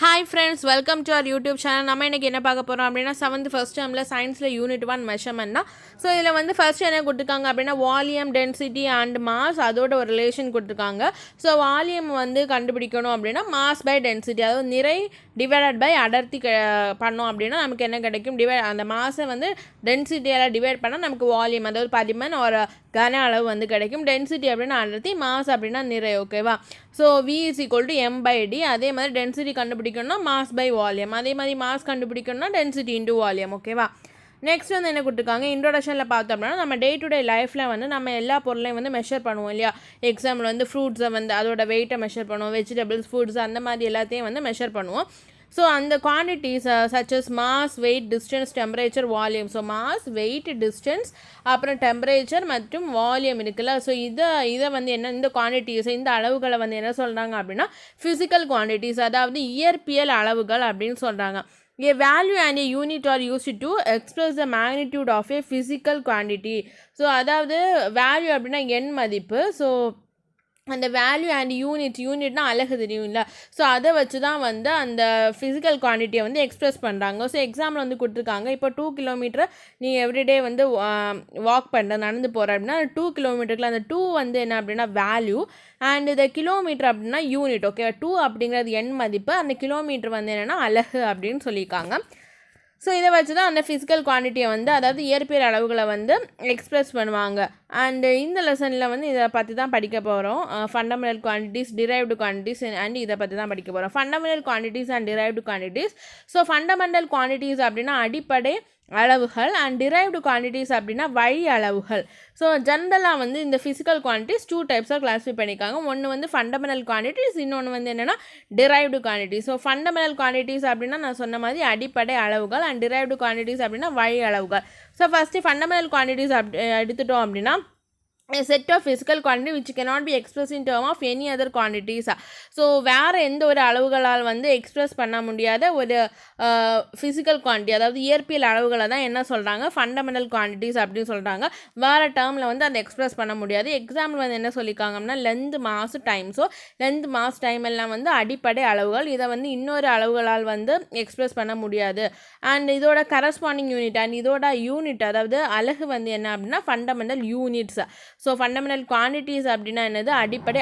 Hi friends, welcome to our YouTube channel. நம்ம இன்னைக்கு என்ன பார்க்க போறோம் அப்படினா 7th first termல scienceல unit 1 measurement தான். சோ இதுல வந்து first என்ன கொடுத்திருக்காங்க அப்படினா volume, density and mass அதோட ஒரு ரிலேஷன் கொடுத்திருக்காங்க. சோ வால்யூம் வந்து கண்டுபிடிக்கணும் அப்படினா mass by density அதாவது நிறை divided by அடர்த்தி பண்ணோம் அப்படினா நமக்கு என்ன கிடைக்கும் அந்த மாஸை வந்து டென்சிட்டியால டிவைட் பண்ணா நமக்கு வால்யூம் அதாவது பரிமாண் ஒரு கன அளவு வந்து கிடைக்கும். டென்சிட்டி அப்படினா அடர்த்தி, மாஸ் அப்படினா நிறை. ஓகேவா? So V is equal to m/d. அதே மாதிரி டென்சிட்டி கண்டுபிடிக்கணும்னா மாஸ் பை வால்யூம், அதே மாதிரி மாஸ் கண்டுபிடிக்கணும்னா டென்சிட்டி இன்டூ வால்யூம். ஓகேவா? நெக்ஸ்ட் வந்து என்ன கொடுத்துருக்காங்க, இன்ட்ரோடக்ஷனில் பார்த்தோம் அப்படின்னா நம்ம டே டு டே லைஃப்பில் வந்து நம்ம எல்லா பொருளையும் வந்து மெஷர் பண்ணுவோம் இல்லையா? எக்ஸாம்பிள் வந்து ஃப்ரூட்ஸை வந்து அதோட வெயிட்டை மெஷர் பண்ணுவோம், வெஜிடபிள்ஸ், ஃபுட்ஸ் அந்த மாதிரி எல்லாத்தையும் வந்து மெஷர் பண்ணுவோம். ஸோ அந்த quantities such as mass, weight, distance, temperature, volume. So mass, weight, distance, அப்புறம் டெம்பரேச்சர் மற்றும் வால்யூம் இருக்குல்ல. ஸோ இதை வந்து என்ன, இந்த குவான்டிட்டிஸ், இந்த அளவுகளை வந்து என்ன சொல்கிறாங்க அப்படின்னா ஃபிசிக்கல் குவான்டிட்டிஸ், அதாவது இயற்பியல் அளவுகள் அப்படின்னு சொல்கிறாங்க. A value and a unit are used to express the magnitude of a physical quantity. So அதாவது வேல்யூ அப்படின்னா எண் மதிப்பு. ஸோ அந்த வேல்யூ அண்ட் யூனிட்னா அலகு தெரியும்ல. ஸோ அதை வச்சு தான் வந்து அந்த ஃபிசிக்கல் குவான்டிட்டியை வந்து எக்ஸ்ப்ரெஸ் பண்ணுறாங்க. ஸோ எக்ஸாம்பிள் வந்து கொடுத்துருக்காங்க, இப்போ 2 கிலோமீட்டர் நீ எவ்ரிடே வந்து வாக் பண்ணுற, நடந்து போகிற அப்படின்னா 2 கிலோமீட்டருக்குள்ள அந்த 2 வந்து என்ன அப்படின்னா வேல்யூ, அண்ட் இந்த கிலோமீட்டர் அப்படின்னா யூனிட். ஓகே, 2 அப்படிங்கிறது எண் மதிப்பு, அந்த கிலோமீட்டர் வந்து என்னென்னா அலகு அப்படின்னு சொல்லியிருக்காங்க. ஸோ இதை வச்சு தான் அந்த ஃபிசிக்கல் குவான்டிட்டியை வந்து அதாவது இயற்பியல் அளவுகளை வந்து எக்ஸ்ப்ரெஸ் பண்ணுவாங்க. அண்ட் இந்த லெசனில் வந்து இதை பற்றி தான் படிக்க போகிறோம். Fundamental quantities, derived quantities and இதை பற்றி தான் படிக்க போகிறோம். Fundamental quantities and derived quantities. So fundamental quantities அப்படின்னா அடிப்படை அளவுகள், அண்ட் டிரைவ்டு குவான்டிட்டிஸ் அப்படின்னா வழி அளவுகள். ஸோ ஜென்ரலாக வந்து இந்த ஃபிசிக்கல் குவான்டிட்டிஸ் 2 டைப்ஸாக கிளாஸிஃபை பண்ணியிருக்காங்க. ஒன்று வந்து ஃபண்டமெண்டல் குவான்டிட்டிஸ், இன்னொன்று வந்து என்னென்னா derived quantities. So fundamental quantities அப்படின்னா நான் சொன்ன மாதிரி அடிப்படை அளவுகள், அண்ட் டிரைவ்டு குவான்டிட்டிஸ் அப்படின்னா வழி அளவுகள். ஸோ ஃபஸ்ட்டு ஃபண்டமெண்டல் குவான்டிட்டிஸ் எடுத்துட்டோம் அப்படின்னா a set of physical quantity which cannot be expressed in term of any other quantities. So வேறு எந்த ஒரு அளவுகளால் வந்து எக்ஸ்ப்ரெஸ் பண்ண முடியாத ஒரு ஃபிசிக்கல் குவான்டிட்டி, அதாவது இயற்பியல் அளவுகளை தான் என்ன சொல்கிறாங்க ஃபண்டமெண்டல் குவான்டிட்டிஸ் அப்படின்னு சொல்கிறாங்க. வேறு டேர்மில் வந்து அதை எக்ஸ்ப்ரெஸ் பண்ண முடியாது. எக்ஸாம்பிள் வந்து என்ன சொல்லியிருக்காங்க அப்படின்னா length, mass, time. So length, mass, time எல்லாம் வந்து அடிப்படை அளவுகள், இதை வந்து இன்னொரு அளவுகளால் வந்து எக்ஸ்ப்ரெஸ் பண்ண முடியாது. அண்ட் இதோட கரஸ்பாண்டிங் யூனிட் அண்ட் இதோட யூனிட் அதாவது அலகு வந்து என்ன அப்படின்னா fundamental units. So fundamental quantities அப்படின்னா என்னது, அடிப்படை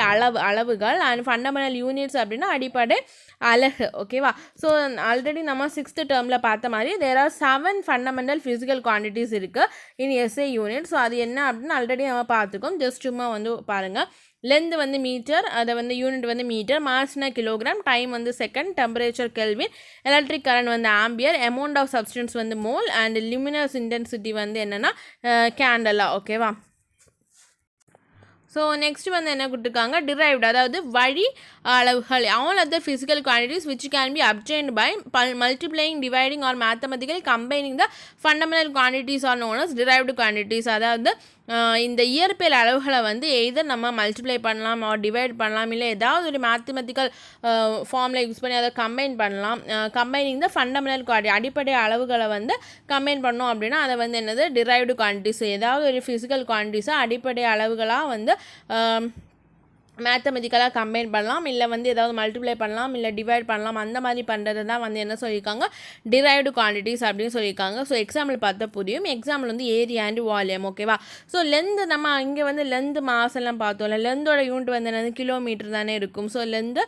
அளவுகள், அண்ட் ஃபண்டமெண்டல் யூனிட்ஸ் அப்படின்னா அடிப்படை அலகு. ஓகேவா? ஸோ ஆல்ரெடி நம்ம 6th டேர்மில் பார்த்த மாதிரி there are 7 fundamental physical quantities இருக்குது இன் எஸ்ஐ யூனிட். ஸோ அது என்ன அப்படின்னு ஆல்ரெடி நம்ம பார்த்துக்கோம். ஜஸ்ட் சும்மா வந்து பாருங்கள். லென்த் வந்து மீட்டர், அதை வந்து யூனிட் வந்து மீட்டர், மாஸ்னா கிலோகிராம், டைம் வந்து second, temperature kelvin, electric current வந்து ஆம்பியர், அமௌண்ட் ஆஃப் சப்ஸ்டன்ஸ் வந்து மோல், அண்ட் லுமினஸ் இன்டென்சிட்டி வந்து என்னென்னா கேண்டலா. ஓகேவா? ஸோ நெக்ஸ்ட் வந்து என்ன கொடுத்துருக்காங்க, டிரைவ்டு அதாவது வழி அளவுகள். All other physical quantities which can be obtained by multiplying, dividing or mathematically combining the fundamental quantities are known as derived quantities. அதாவது இந்த இயற்பியல் அளவுகளை வந்து எய்தர் நம்ம மல்டிப்ளை பண்ணலாம், ஆர் டிவைட் பண்ணலாம், இல்லை ஏதாவது ஒரு மேத்தமெட்டிக்கல் ஃபார்மில் யூஸ் பண்ணி அதை கம்பைன் பண்ணலாம். கம்பைனிங் த ஃபண்டமெண்டல் குவான்டிட்டி அடிப்படை அளவுகளை வந்து கம்பைன் பண்ணோம் அப்படின்னா அதை வந்து என்னது டிரைவ்டு குவான்டிட்டிஸ். ஏதாவது ஒரு ஃபிசிக்கல் குவான்டிட்டிஸை அடிப்படை அளவுகளாக வந்து மேத்தமெட்டிக்கலாக கம்பைன் பண்ணலாம், இல்லை வந்து ஏதாவது மல்டிப்ளை பண்ணலாம், இல்லை டிவைட் பண்ணலாம். அந்த மாதிரி பண்ணுறது தான் வந்து என்ன சொல்லியிருக்காங்க டிரைவ்டு குவான்டிட்டிஸ் அப்படின்னு சொல்லியிருக்காங்க. ஸோ எக்ஸாம்பிள் பார்த்தா புரியும். எக்ஸாம்பிள் வந்து ஏரியா அண்ட் வால்யூம். ஓகேவா? ஸோ லென்த் நம்ம இங்கே வந்து லென்த், மாஸ் எல்லாம் பார்த்தோம்ல. லென்த்தோட யூனிட் வந்து என்னது கிலோமீட்டர் தானே இருக்கும். ஸோ லென்த்து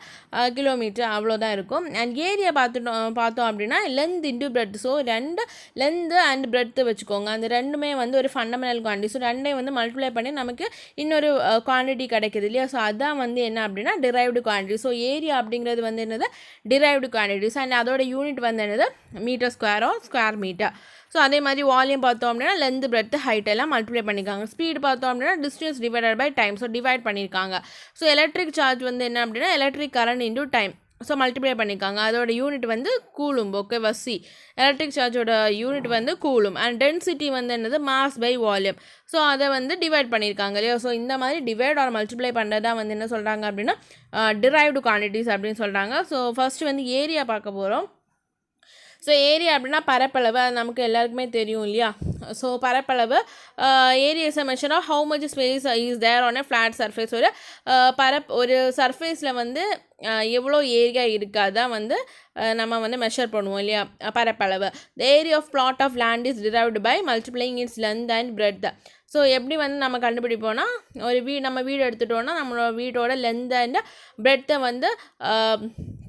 கிலோமீட்டர் அவ்வளோதான் இருக்கும். அண்ட் ஏரியா பார்த்தோம் அப்படின்னா லென்த் இன்டு பிரெட். ஸோ ரெண்டு லென்த்து அண்ட் பிரெட்டு வச்சுக்கோங்க. அந்த ரெண்டுமே வந்து ஒரு ஃபண்டமெண்டல் குவான்டிட்டி. ஸோ ரெண்டையும் வந்து மல்டிப்ளை பண்ணி நமக்கு இன்னொரு குவான்டிட்டி கிடைக்குது இல்லையா? ஸோ தான் வந்து என்ன அப்படின்னா டிரைவ்டு குவான்டிட்டி. ஸோ ஏரியா அப்படிங்கிறது வந்து என்னது டிரைவ்டு குவான்டிட்டிஸ், அண்ட் அதோட யூனிட் வந்து என்னது metre square or square metre. So அதே மாதிரி வால்யூம் பார்த்தோம் அப்படின்னா லென்த், பிரெட், ஹைட் எல்லாம் மல்டிப்ளை பண்ணியிருக்காங்க. ஸ்பீடு பார்த்தோம் அப்படின்னா distance divided by time. So divide பண்ணியிருக்காங்க. ஸோ எலக்ட்ரிக் சார்ஜ் வந்து என்ன அப்படின்னா electric current into time. So multiply பண்ணியிருக்காங்க. அதோட யூனிட் வந்து கூலும். ஓகேவா? சி எலக்ட்ரிக் சார்ஜோட யூனிட் வந்து கூலும். அண்ட் டென்சிட்டி வந்து என்னது மாஸ் பை வால்யூம். ஸோ அதை வந்து டிவைட் பண்ணியிருக்காங்க இல்லையா? ஸோ இந்த மாதிரி டிவைட் ஆர் மல்டிப்ளை பண்ணுறதா வந்து என்ன சொல்கிறாங்க அப்படின்னா டிரைவ்டு குவான்டிட்டிஸ் அப்படின்னு சொல்கிறாங்க. ஸோ ஃபஸ்ட்டு வந்து ஏரியா பார்க்க போகிறோம். ஸோ ஏரியா அப்படின்னா பரப்பளவு, அது நமக்கு எல்லாருக்குமே தெரியும் இல்லையா. ஸோ பரப்பளவு area is a measure of how much space is there on a flat surface. ஒரு சர்ஃபேஸில் வந்து எவ்வளோ ஏரியா இருக்குது அதான் வந்து நம்ம வந்து மெஷர் பண்ணுவோம் இல்லையா பரப்பளவு. The area of plot of land is derived by multiplying its length and breadth. So எப்படி வந்து நம்ம கண்டுபிடிப்போம்னா, நம்ம வீடு எடுத்துட்டோன்னா நம்மளோட வீட்டோட லென்த் அண்ட் பிரெத்தை வந்து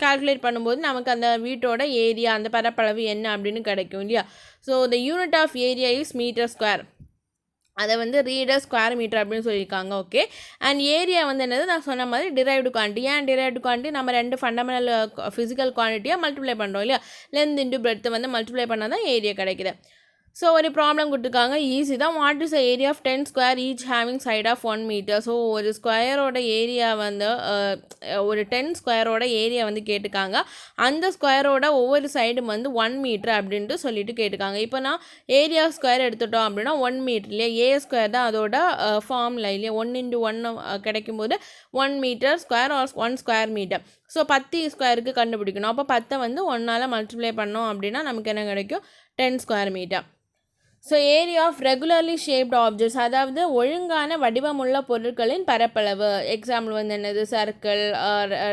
கால்குலேட் பண்ணும்போது நமக்கு அந்த வீட்டோட ஏரியா, அந்த பரப்பளவு என்ன அப்படின்னு கிடைக்கும் இல்லையா. So the unit of area is metre square. அதை வந்து ரீடர் ஸ்கொயர் மீட்டர் அப்படின்னு சொல்லியிருக்காங்க. ஓகே. அண்ட் ஏரியா வந்து என்னது, நான் சொன்ன மாதிரி டிரைவ்டு குவான்டிட்டி. ஏன் டிரைவ்டு குவான்டிட்டி, நம்ம 2 ஃபண்டமெண்டல் ஃபிசிக்கல் குவான்டிட்டியாக மல்டிப்ளை பண்ணுறோம் இல்லையா. லென்த் இன்ட்டு பிரெத்தை வந்து மல்டிப்ளை பண்ணால் தான் ஏரியா கிடைக்குது. ஸோ ஒரு ப்ராப்ளம் கொடுத்துருக்காங்க, ஈஸி தான். What is the area of 10 square each having side of 1 metre. So ஒரு ஸ்கொயரோட ஏரியா வந்து ஒரு 10 ஸ்கொயரோட ஏரியா வந்து கேட்டுக்காங்க. அந்த ஸ்கொயரோட ஒவ்வொரு சைடும் வந்து 1 மீட்டர் அப்படின்ட்டு சொல்லிட்டு கேட்டுக்காங்க. இப்போ நான் ஏரியா ஸ்கொயர் எடுத்துட்டோம் அப்படின்னா 1 மீட்டர் இல்லையா, ஏ ஸ்கொயர் தான் அதோட ஃபார்முலா இல்லையா. 1 × 1 கிடைக்கும்போது 1 metre square or 1 square metre. So 10 ஸ்கொயருக்கு கண்டுபிடிக்கணும். அப்போ 10 வந்து 1ஆல் மல்டிப்ளை பண்ணோம் அப்படின்னா நமக்கு என்ன கிடைக்கும், 10 square metre. So area of regularly shaped objects, அதாவது ஒழுங்கான வடிவமுள்ள பொருட்களின் பரப்பளவு. எக்ஸாம்பிள் வந்து என்னது, சர்க்கிள்,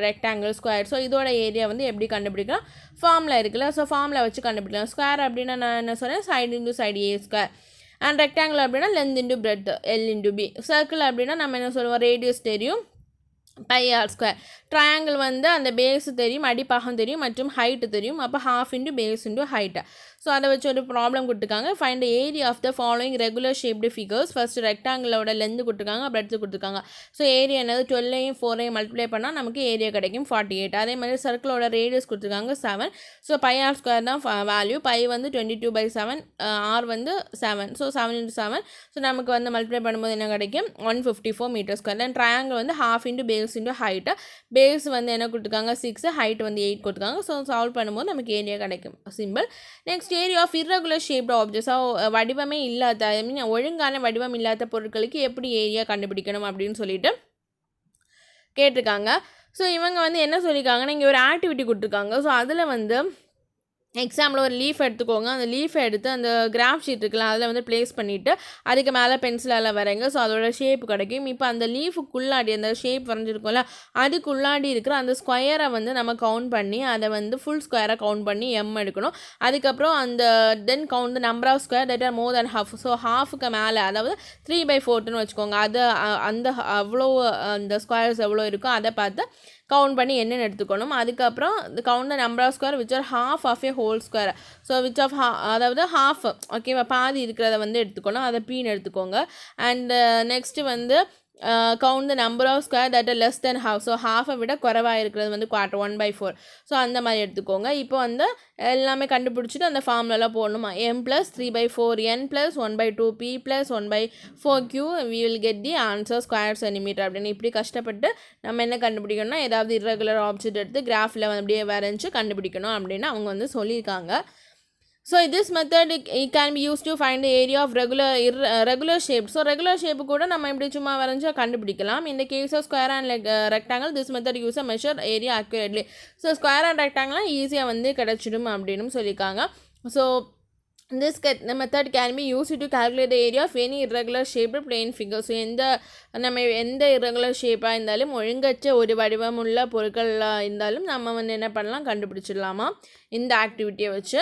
ரெக்டாங்கிள், ஸ்கொயர். ஸோ இதோட ஏரியா வந்து எப்படி கண்டுபிடிக்கலாம், ஃபார்முலா இருக்குல்ல. ஸோ ஃபார்முலா வச்சு கண்டுபிடிக்கலாம். ஸ்கொயர் அப்படின்னா நான் என்ன சொன்னேன், side into side A square. And rectangle அப்படின்னா length into breadth L into B. Circle அப்படின்னா நம்ம என்ன சொல்லுவோம், ரேடியஸ் தெரியும், பை ஆர் ஸ்கொயர். ட்ரையாங்கிள் வந்து அந்த பேஸு தெரியும், அடிப்பாகம் தெரியும் மற்றும் ஹைட்டு தெரியும். அப்போ half into base into height. So அதை வச்சு ஒரு ப்ராப்ளம் கொடுத்துருக்காங்க. Find the area of the following regular shaped figures. First ரெக்டாங்கிளோட லென்த் கொடுத்துருக்காங்க, பிரெட்த்து கொடுத்துருக்காங்க. ஸோ ஏரியா என்னது, 12ஐயும் 4ஐயும் மல்டிப்ளை பண்ணால் நமக்கு ஏரியா கிடைக்கும் 48. அதே மாதிரி சர்க்கிளோட ரேடியஸ் கொடுத்துருக்காங்க 7. ஸோ பை ஆர் ஸ்கொயர் தான் வேல்யூ. பை வந்து 22/7, ஆர் வந்து 7. ஸோ 7 × 7. ஸோ நமக்கு வந்து மல்டிப்ளை பண்ணும்போது என்ன கிடைக்கும், 154 மீட்டர் ஸ்கொயர். தென் ட்ரையாங்கிள் வந்து half into base into height. Base வந்து என்ன கொடுத்துருக்காங்க 6, ஹைட் வந்து 8 கொடுத்துருக்காங்க. ஸோ சால்வ் பண்ணும்போது நமக்கு ஏரியா கிடைக்கும், simple. Next area of irregular shaped objects. வடிவமே இல்லாத, ஐ மீன் ஒழுங்கான வடிவம் இல்லாத பொருட்களுக்கு எப்படி ஏரியா கண்டுபிடிக்கணும் அப்படின்னு சொல்லிட்டு கேட்டிருக்காங்க. ஸோ இவங்க வந்து என்ன சொல்லியிருக்காங்கன்னா, இங்கே ஒரு ஆக்டிவிட்டி கொடுத்துருக்காங்க. ஸோ அதில் வந்து எக்ஸாம்பிள் ஒரு லீஃப் எடுத்துக்கோங்க. அந்த லீஃபை எடுத்து அந்த கிராஃப் ஷீட் இருக்கலாம் அதில் வந்து ப்ளேஸ் பண்ணிவிட்டு அதுக்கு மேலே பென்சிலால் வரைங்க. ஸோ அதோட ஷேப் கிடைக்கும். இப்போ அந்த லீஃபுக்குள்ளாடி அந்த ஷேப் வரைஞ்சிருக்கோம்ல, அதுக்குள்ளாடி இருக்கிற அந்த ஸ்கொயரை வந்து நம்ம கவுண்ட் பண்ணி அதை வந்து ஃபுல் ஸ்கொயரை கவுண்ட் பண்ணி எம் எடுக்கணும். அதுக்கப்புறம் அந்த then count the number of square that are more than half. So ஹாஃபுக்கு மேலே, அதாவது 3/4ன்னு வச்சுக்கோங்க. அதை அந்த அவ்வளோ அந்த ஸ்கொயர்ஸ் எவ்வளோ இருக்கோ அதை பார்த்து கவுண்ட் பண்ணி என்னென்னு எடுத்துக்கணும். அதுக்கப்புறம் count the number of square which are half of a whole square. So which of அதாவது ஹாஃப், ஓகேவா, பாதி இருக்கிறத வந்து எடுத்துக்கணும். அதை பீன்னு எடுத்துக்கோங்க. அண்ட் நெக்ஸ்ட்டு வந்து count the number of square that are less than half. So ஹாஃபை விட குறைவாக இருக்கிறது வந்து குவார்ட்டர் 1/4. ஸோ அந்த மாதிரி எடுத்துக்கோங்க. இப்போ வந்து எல்லாமே கண்டுபிடிச்சிட்டு அந்த ஃபார்ம்லலாம் போடணுமா, m + 3/4 n + 1/2 p + 1/4 q we will get the answer square centimeter அப்படின்னு. இப்படி கஷ்டப்பட்டு நம்ம என்ன கண்டுபிடிக்கணும்னா, ஏதாவது irregular ஆப்ஜெக்ட் எடுத்து கிராஃபில் அப்படியே வரைஞ்சி கண்டுபிடிக்கணும் அப்படின்னு அவங்க வந்து சொல்லியிருக்காங்க. So this method it can be used to find the area of regular shape. So regular shape கூட நம்ம இப்படி சும்மா வரைஞ்சா கண்டுபிடிக்கலாம். In the case of square and rectangle, this method use a measure area accurately. So square and rectangle ஈஸியாக வந்து கிடச்சிடும் அப்படின்னு சொல்லியிருக்காங்க. So this method can be used to calculate the area of any irregular shaped plane figure. So நம்ம எந்த irregular ஷேப்பாக இருந்தாலும், ஒழுங்கற்ற ஒரு வடிவமுள்ள பொருட்களாக இருந்தாலும் நம்ம வந்து என்ன பண்ணலாம், கண்டுபிடிச்சிடலாமா இந்த ஆக்டிவிட்டியை வச்சு.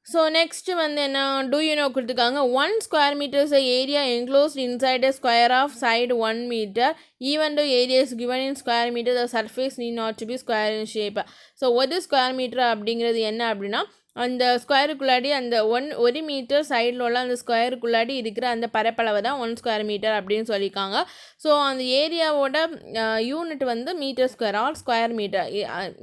ஸோ நெக்ஸ்ட்டு வந்து என்ன, டூ யூ நோ கொடுத்துருக்காங்க. 1 square meter is the area enclosed inside a square of side 1 meter. Even though area is given in square meter, the surface need not to be square in shape. So ஒரு square metre அப்படிங்கிறது என்ன அப்படின்னா, அந்த ஸ்கொயருக்குள்ளாடி அந்த 1 metre சைடில் உள்ள அந்த ஸ்கொயருக்குள்ளாடி இருக்கிற அந்த பரப்பளவை தான் 1 ஸ்கொயர் மீட்டர் அப்படின்னு சொல்லியிருக்காங்க. ஸோ அந்த ஏரியாவோட யூனிட் வந்து metre square or square metre.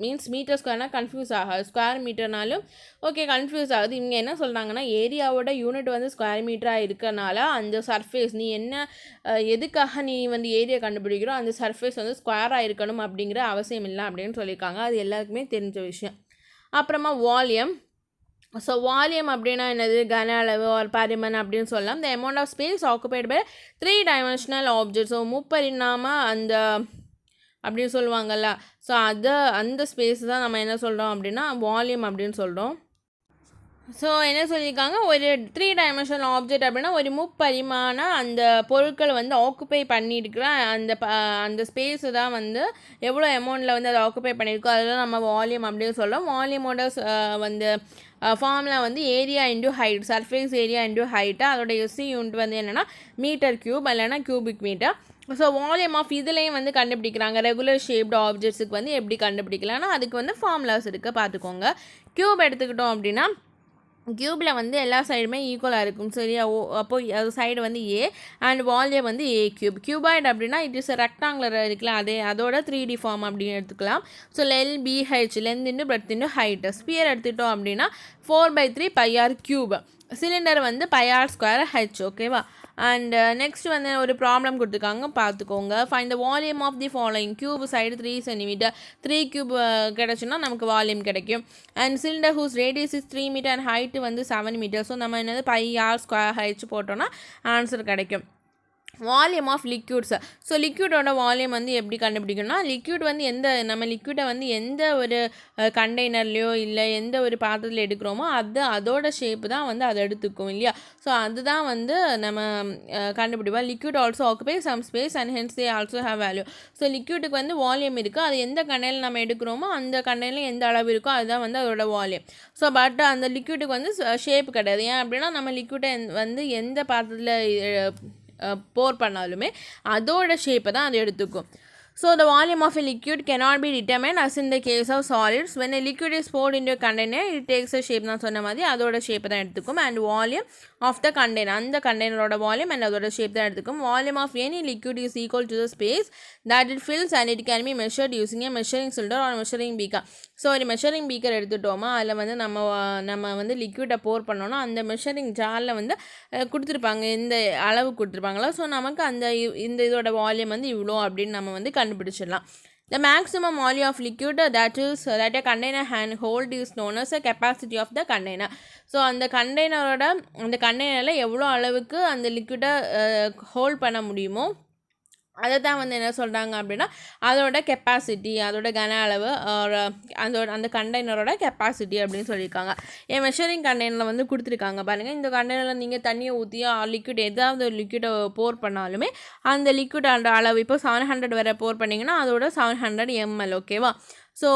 Means metre ஸ்கொயர்னால் கன்ஃபியூஸ் ஆகாது, ஸ்கொயர் மீட்டர்னாலும் ஓகே கன்ஃபியூஸ் ஆகுது. இவங்க என்ன சொல்கிறாங்கன்னா, ஏரியாவோட யூனிட் வந்து ஸ்கொயர் மீட்டராக இருக்கனால அந்த சர்ஃபேஸ் நீ என்ன எதுக்காக நீ வந்து ஏரியா கண்டுபிடிக்கிறோம், அந்த சர்ஃபேஸ் வந்து ஸ்கொயராக இருக்கணும் அப்படிங்கிற அவசியம் இல்லை அப்படின்னு சொல்லியிருக்காங்க. அது எல்லாருக்குமே தெரிஞ்ச விஷயம். அப்புறமா வால்யூம். ஸோ வால்யூம் அப்படின்னா என்னது, கன அளவு ஒரு பரிமன் அப்படின்னு சொல்லலாம். The amount of space occupied by 3-dimensional object. So முப்பரிணாம அந்த அப்படின்னு சொல்லுவாங்கள்ல, ஸோ அந்த ஸ்பேஸ் தான் நம்ம என்ன சொல்கிறோம் அப்படின்னா வால்யூம் அப்படின்னு சொல்கிறோம். ஸோ என்ன சொல்லியிருக்காங்க, ஒரு 3 டைமென்ஷனல் ஆப்ஜெக்ட் அப்படின்னா ஒரு முப்பரிமாண அந்த பொருட்கள் வந்து ஆக்குப்பை பண்ணியிருக்கிற அந்த ஸ்பேஸு தான் வந்து எவ்வளோ அமௌண்ட்டில் வந்து அதை ஆக்குப்பை பண்ணியிருக்கோ அதெல்லாம் நம்ம வால்யூம் அப்படின்னு சொல்கிறோம். வால்யூமோட வந்து ஃபார்முலா வந்து area into height, surface area into height. அதோட எஸ்சி யூனிட் வந்து என்னென்னா மீட்டர் க்யூப் இல்லைன்னா cubic metre. So volume of இதுலேயும் வந்து கண்டுபிடிக்கிறாங்க. ரெகுலர் ஷேப்டு ஆப்ஜெக்ட்ஸுக்கு வந்து எப்படி கண்டுபிடிக்கலாம்னா அதுக்கு வந்து ஃபார்முலாஸ் இருக்குது, பார்த்துக்கோங்க. க்யூப் எடுத்துக்கிட்டோம் அப்படின்னா க்யூப்பில் வந்து எல்லா சைடுமே ஈக்குவலாக இருக்கும், சரியா? அப்போது அது சைடு வந்து ஏ அண்ட் வால்யூம் வந்து ஏ க்யூப். க்யூபாய்டு அப்படின்னா இட் இஸ் ரெக்டாங்குலர் இருக்குல்ல, அதோட 3D ஃபார்ம் அப்படின்னு எடுத்துக்கலாம். So LBH, length into breadth into height. Sphere எடுத்துக்கிட்டோம் அப்படின்னா 4/3 πr க்யூப். சிலிண்டர் வந்து πr²h, ஓகேவா? அண்ட் நெக்ஸ்ட் வந்து ஒரு ப்ராப்ளம் கொடுத்துருக்காங்க, பார்த்துக்கோங்க. Find the volume of the following. Cube side 3 cm, 3 cube கிடச்சுன்னா நமக்கு வால்யூம் கிடைக்கும். And cylinder whose radius is 3 metre and height வந்து 7 மீட்டர். ஸோ நம்ம என்னது πr²h போட்டோன்னா ஆன்சர் கிடைக்கும். Volume of liquids. ஸோ லிக்யூடோட வால்யூம் வந்து எப்படி கண்டுபிடிக்கணும்னா, லிக்யூட் வந்து நம்ம லிக்யூடை வந்து எந்த ஒரு கண்டெய்னர்லையோ இல்லை எந்த ஒரு பாத்திரத்தில் எடுக்கிறோமோ அதோட ஷேப்பு தான் வந்து அதை எடுத்துக்கும் இல்லையா? ஸோ அதுதான் வந்து நம்ம கண்டுபிடிப்போம். Liquid also occupy some space and hence they also have value. So லிக்யூடுக்கு வந்து வால்யூம் இருக்குது, அது எந்த கண்டெய்னர் நம்ம எடுக்கிறோமோ அந்த கண்டெய்னரில் எந்த அளவு இருக்கோ அதுதான் வந்து அதோட வால்யூம். ஸோ பட் அந்த லிக்யூடுக்கு வந்து ஷேப் கிடையாது. ஏன் அப்படின்னா நம்ம லிக்யூடை வந்து எந்த பாத்திரத்தில் போர் பண்ணாலுமே அதோட ஷேப்பை தான் அது எடுத்துக்கும். So the volume of a liquid cannot be determined as in the case of solids. When a liquid is poured into a container, it takes a shape. நான் சொன்ன மாதிரி அதோட ஷேப் தான் எடுத்துக்கும். And volume of the container, அந்த கண்டெய்னரோட volume and அதோட shape தான் எடுத்துக்கும். Volume of any liquid is equal to the space that it fills and it can be measured using a measuring cylinder or measuring beaker. So ஒரு measuring beaker எடுத்துட்டோமா, அதில் வந்து நம்ம வந்து லிக்விடை போர் பண்ணோன்னா அந்த மெஷரிங் ஜாரில் வந்து கொடுத்துருப்பாங்க, இந்த அளவு கொடுத்துருப்பாங்களா. ஸோ நமக்கு இந்த இதோட வால்யூம் வந்து இவ்வளோ அப்படின்னு நம்ம வந்து கண்டுபிடிச்சிடலாம். The maximum volume of liquid that a container can hold is known as the capacity of the container. So அந்த கண்டெய்னரில் எவ்வளோ அளவுக்கு அந்த லிக்விடை ஹோல்ட் பண்ண முடியுமோ அதை தான் வந்து என்ன சொல்கிறாங்க அப்படின்னா அதோட கெப்பாசிட்டி, அதோட கன அளவு, அந்த கண்டெய்னரோட கெப்பாசிட்டி அப்படின்னு சொல்லியிருக்காங்க. என் மெஷரிங் கண்டெய்னரில் வந்து கொடுத்துருக்காங்க பாருங்கள். இந்த கண்டெய்னரில் நீங்கள் தண்ணியை ஊற்றியோ லிக்விட் ஏதாவது ஒரு லிக்விடை போர் பண்ணாலுமே அந்த லிக்விட் அந்த அளவு இப்போ 700 வரை போர் பண்ணிங்கன்னா அதோட 700 ml, ஓகேவா? ஸோ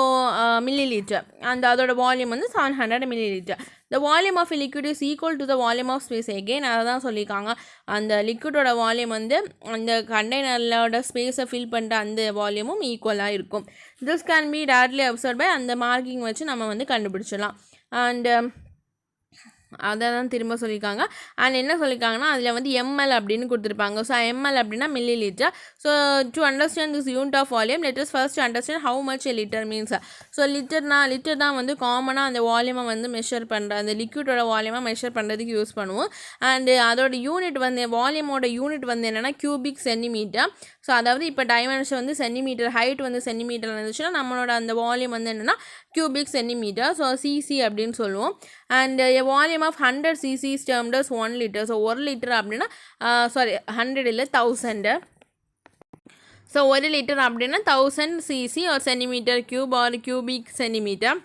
மில்லிலீட்டர், அதோட வால்யூம் வந்து 700 milliliter. The volume of a liquid is equal to the volume of space. Again அதை தான் சொல்லியிருக்காங்க, அந்த லிக்விடோட வால்யூம் வந்து அந்த கண்டெய்னரோட ஸ்பேஸை ஃபில் பண்ணுற அந்த வால்யூமும் ஈக்குவலாக இருக்கும். This can be directly observed by அந்த மார்க்கிங் வச்சு நம்ம வந்து கண்டுபிடிச்சிடலாம். அண்ட் அதை தான் திரும்ப சொல்லியிருக்காங்க. அண்ட் என்ன சொல்லியிருக்காங்கன்னா அதில் வந்து ml அப்படின்னு கொடுத்துருப்பாங்க. ஸோ ml அப்படின்னா millilitre. So to understand this unit of volume let us first understand how much a litre means. So litre தான் வந்து காமனாக அந்த வால்யூமை வந்து மெஷர் பண்ணுற அந்த லிக்விடோட வால்யூமை மெஷர் பண்ணுறதுக்கு யூஸ் பண்ணுவோம். அண்டு அதோட யூனிட் வந்து வால்யூமோட யூனிட் வந்து என்னென்னா கியூபிக் சென்டிமீட்டர். ஸோ அதாவது இப்போ டைமென்ஷன் வந்து சென்டிமீட்டர், ஹைட் வந்து சென்டிமீட்டர் இருந்துச்சுன்னா நம்மளோட அந்த வால்யூம் வந்து என்னென்னா கியூபிக் சென்டிமீட்டர். ஸோ சிசி அப்படின்னு சொல்லுவோம். And volume of 100 cc is termed as 1 liter. So 1 litre அப்படின்னா 100 இல்லை 1000. ஸோ 1 லிட்டர் அப்படின்னா 1000 cc ஒரு centimetre cube or cubic centimetre.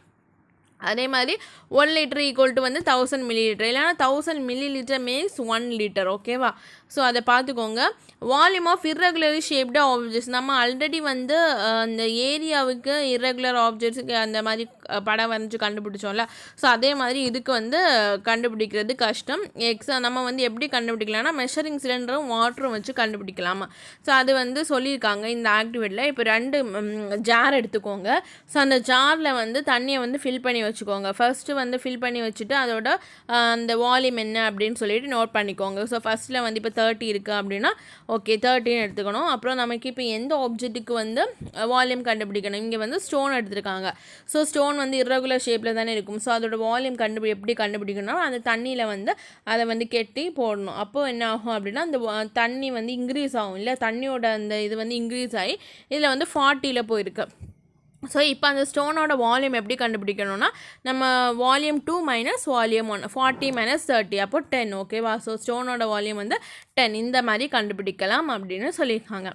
அதே மாதிரி 1 லிட்டர் ஈக்குவல் டு வந்து 1000 milliliter, இல்லைனா 1000 milliliter மீன்ஸ் 1 லிட்டர், ஓகேவா? ஸோ அதை பார்த்துக்கோங்க. வால்யூம் ஆஃப் இர்ரெகுலரி ஷேப்டு ஆப்ஜெக்ட்ஸ், நம்ம ஆல்ரெடி வந்து அந்த ஏரியாவுக்கு இர்ரெகுலர் ஆப்ஜெக்ட்ஸுக்கு அந்த மாதிரி படம் வரைஞ்சி கண்டுபிடிச்சோம்ல. ஸோ அதே மாதிரி இதுக்கு வந்து கண்டுபிடிக்கிறது கஷ்டம். நம்ம வந்து எப்படி கண்டுபிடிக்கலாம்னா மெஷரிங் சிலிண்டரும் வாட்டரும் வச்சு கண்டுபிடிக்கலாமா. ஸோ அது வந்து சொல்லியிருக்காங்க இந்த ஆக்டிவிட்டியில். இப்போ 2 ஜார் எடுத்துக்கோங்க. ஸோ அந்த ஜாரில் வந்து தண்ணியை வந்து ஃபில் பண்ணி வச்சுக்கோங்க. ஃபஸ்ட்டு வந்து ஃபில் பண்ணி வச்சுட்டு அதோட அந்த வால்யூம் என்ன அப்படின்னு சொல்லிட்டு நோட் பண்ணிக்கோங்க. ஸோ ஃபஸ்ட்டில் வந்து இப்போ 30 இருக்குது அப்படின்னா ஓகே 30 எடுத்துக்கணும். அப்புறம் நமக்கு இப்போ எந்த ஆப்ஜெக்ட்டுக்கு வந்து வால்யூம் கண்டுபிடிக்கணும், இங்கே வந்து ஸ்டோன் எடுத்துருக்காங்க. ஸோ ஸ்டோன் வந்து இர்ரெகுலர் ஷேப்பில் தானே இருக்கும். ஸோ அதோட வால்யூம் எப்படி கண்டுபிடிக்கணும், அந்த தண்ணியில் வந்து அதை வந்து கெட்டி போடணும். அப்போது என்ன ஆகும் அப்படின்னா அந்த தண்ணி வந்து இன்க்ரீஸ் ஆகும் இல்லை, தண்ணியோட அந்த இது வந்து இன்க்ரீஸ் ஆகி இதில் வந்து 40 போயிருக்கு. ஸோ இப்போ அந்த ஸ்டோனோட வால்யூம் எப்படி கண்டுபிடிக்கணும்னா நம்ம வால்யூம் 2 மைனஸ் வால்யூம் 1, 40 மைனஸ் 30 அப்போ 10, ஓகேவா? ஸோ ஸ்டோனோட வால்யூம் வந்து 10 இந்த மாதிரி கண்டுபிடிக்கலாம் அப்படின்னு சொல்லியிருக்காங்க.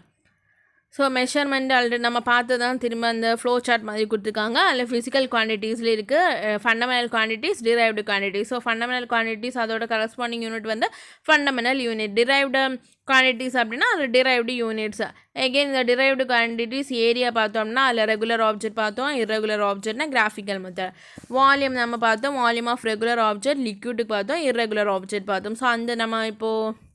ஸோ மெஷர்மெண்ட் ஆல்ரெடி நம்ம பார்த்து தான் திரும்ப அந்த ஃப்ளோ சார்ட் மாதிரி கொடுத்துருக்காங்க. அதில் ஃபிசிக்கல் குவான்டிட்டிஸில் இருக்குது fundamental quantities, derived quantities. So fundamental quantities அதோட கரஸ்பாண்டிங் யூனிட் வந்து ஃபண்டமெண்டல் யூனிட். டிரைவ்டு குவான்டிட்டிஸ் அப்படின்னா அது டிரைவ்டு யூனிட்ஸ். எகெயின் இந்த டிரைவ்டு குவான்டிட்டிஸ் ஏரியா பார்த்தோம்னா அதில் ரெகுலர் ஆப்ஜெக்ட் பார்த்தோம், இர்ரெகுலர் ஆப்ஜெக்ட்னா கிராஃபிக்கல் மெத்தட். வால்யூம் நம்ம பார்த்தோம், வால்யூம் ஆஃப் ரெகுலர் ஆப்ஜெக்ட், லிக்விடுக்கு பார்த்தோம், இர்ரெகுலர் ஆப்ஜெக்ட் பார்த்தோம். ஸோ அந்த நம்ம இப்போது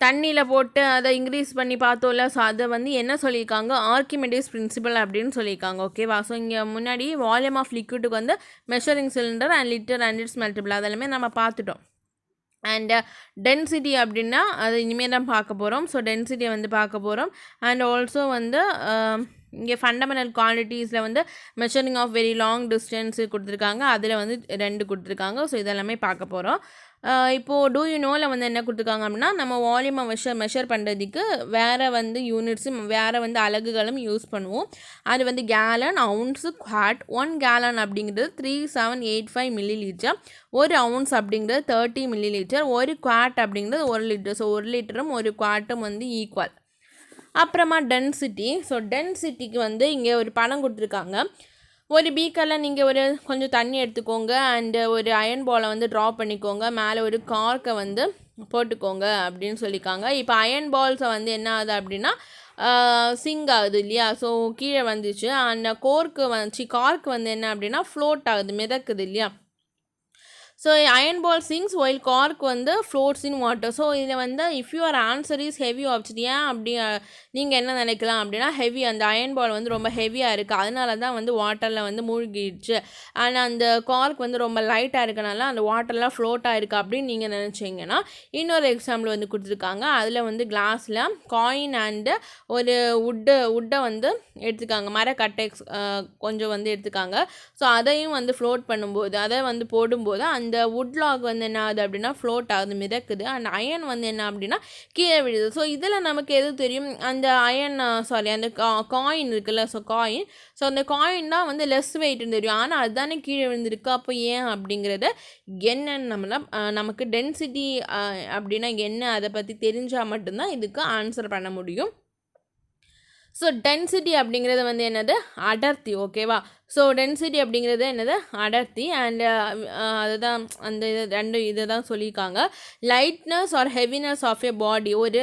தண்ணியில் போட்டு அதை இன்க்ரீஸ் பண்ணி பார்த்தோம்ல. ஸோ அதை வந்து என்ன சொல்லியிருக்காங்க, ஆர்கிமெடிஸ் பிரின்சிபல் அப்படின்னு சொல்லியிருக்காங்க. ஓகேவா? ஸோ இங்கே முன்னாடி வால்யூம் ஆஃப் லிக்விடுக்கு வந்து measuring cylinder and litre and it's multiple அதெல்லாமே நம்ம பார்த்துட்டோம். அண்ட் டென்சிட்டி அப்படின்னா அது இனிமேல் தான் பார்க்க போகிறோம். ஸோ டென்சிட்டியை வந்து பார்க்க போகிறோம். அண்ட் ஆல்சோ வந்து இங்கே ஃபண்டமெண்டல் குவான்டிட்டிஸில் வந்து measuring of very long distance கொடுத்துருக்காங்க, அதில் வந்து 2 கொடுத்துருக்காங்க. ஸோ இதெல்லாமே பார்க்க போகிறோம். இப்போது டூ யூ நோவில் வந்து என்ன கொடுத்துருக்காங்க அப்படின்னா, நம்ம வால்யூமை மெஷர் பண்ணுறதுக்கு வேறு வந்து யூனிட்ஸும் வேறு வந்து அலகுகளும் யூஸ் பண்ணுவோம். அது வந்து கேலன், அவுன்ஸு, குவாட். 1 கேலன் அப்படிங்கிறது 3785 மில்லி லிட்டர், 1 அவுன்ஸ் அப்படிங்கிறது 30 மில்லி லிட்டர், 1 குவாட் அப்படிங்கிறது 1 லிட்டர். ஸோ 1 லிட்டரும் 1 குவாட்டும் வந்து ஈக்குவல். அப்புறமா டென்சிட்டி. ஸோ டென்சிட்டிக்கு வந்து இங்கே ஒரு படம் கொடுத்துருக்காங்க. ஒரு பீக்கரில் நீங்கள் ஒரு கொஞ்சம் தண்ணி எடுத்துக்கோங்க அண்டு ஒரு அயன் பாலை வந்து ட்ரா பண்ணிக்கோங்க, மேலே ஒரு கார்க்கை வந்து போட்டுக்கோங்க அப்படின்னு சொல்லியிருக்காங்க. இப்போ அயன் பால்ஸை வந்து என்ன ஆகுது அப்படின்னா சிங்க் ஆகுது இல்லையா? ஸோ கீழே வந்துச்சு. அந்த கார்க்கு வந்து என்ன அப்படின்னா ஃப்ளோட் ஆகுது, மிதக்குது இல்லையா? ஸோ அயன் பால் சிங்ஸ் ஒயில் கார்க் வந்து ஃப்ளோட்ஸ் இன் வாட்டர். ஸோ இதில் வந்து if your answer is heavy object, ஏன் அப்படி நீங்கள் என்ன நினைக்கலாம் அப்படின்னா ஹெவி, அந்த அயன் பால் வந்து ரொம்ப ஹெவியாக இருக்குது, அதனால தான் வந்து வாட்டரில் வந்து மூழ்கிடுச்சு. ஆனால் அந்த கார்க் வந்து ரொம்ப லைட்டாக இருக்கனால அந்த வாட்டரில் ஃப்ளோட் ஆகிருக்கு அப்படின்னு நீங்கள் நினச்சிங்கன்னா இன்னொரு எக்ஸாம்பிள் வந்து கொடுத்துருக்காங்க. அதில் வந்து கிளாஸில் காயின் அண்டு ஒரு உட்டை வந்து எடுத்துக்காங்க, மரக்கட்டை கொஞ்சம் வந்து எடுத்துக்காங்க. ஸோ அதையும் வந்து ஃப்ளோட் பண்ணும்போது, அதை வந்து போடும்போது அந்த வுட் லாக் வந்து என்ன ஆகுது அப்படின்னா ஃப்ளோட் ஆகுது, மிதக்குது. அண்ட் அயன் வந்து என்ன அப்படின்னா கீழே விடுது. ஸோ இதில் நமக்கு எது தெரியும், அந்த அயன் அந்த காயின் இருக்குல்ல, ஸோ காயின், ஸோ அந்த காயின் தான் வந்து லெஸ் வெயிட்னு தெரியும். ஆனால் அதுதானே கீழே விழுந்திருக்கு. அப்போ ஏன் அப்படிங்கிறது என்னன்னு நமக்கு டென்சிட்டி அப்படின்னா என்ன அதை பற்றி தெரிஞ்சால் மட்டும்தான் இதுக்கு ஆன்சர் பண்ண முடியும். ஸோ டென்சிட்டி அப்படிங்கிறது வந்து என்னது, அடர்த்தி. ஓகேவா? ஸோ டென்சிட்டி அப்படிங்கிறது என்னது, அடர்த்தி. அண்டு அதுதான் அந்த இதை தான் சொல்லியிருக்காங்க. Lightness or heaviness of a body. ஒரு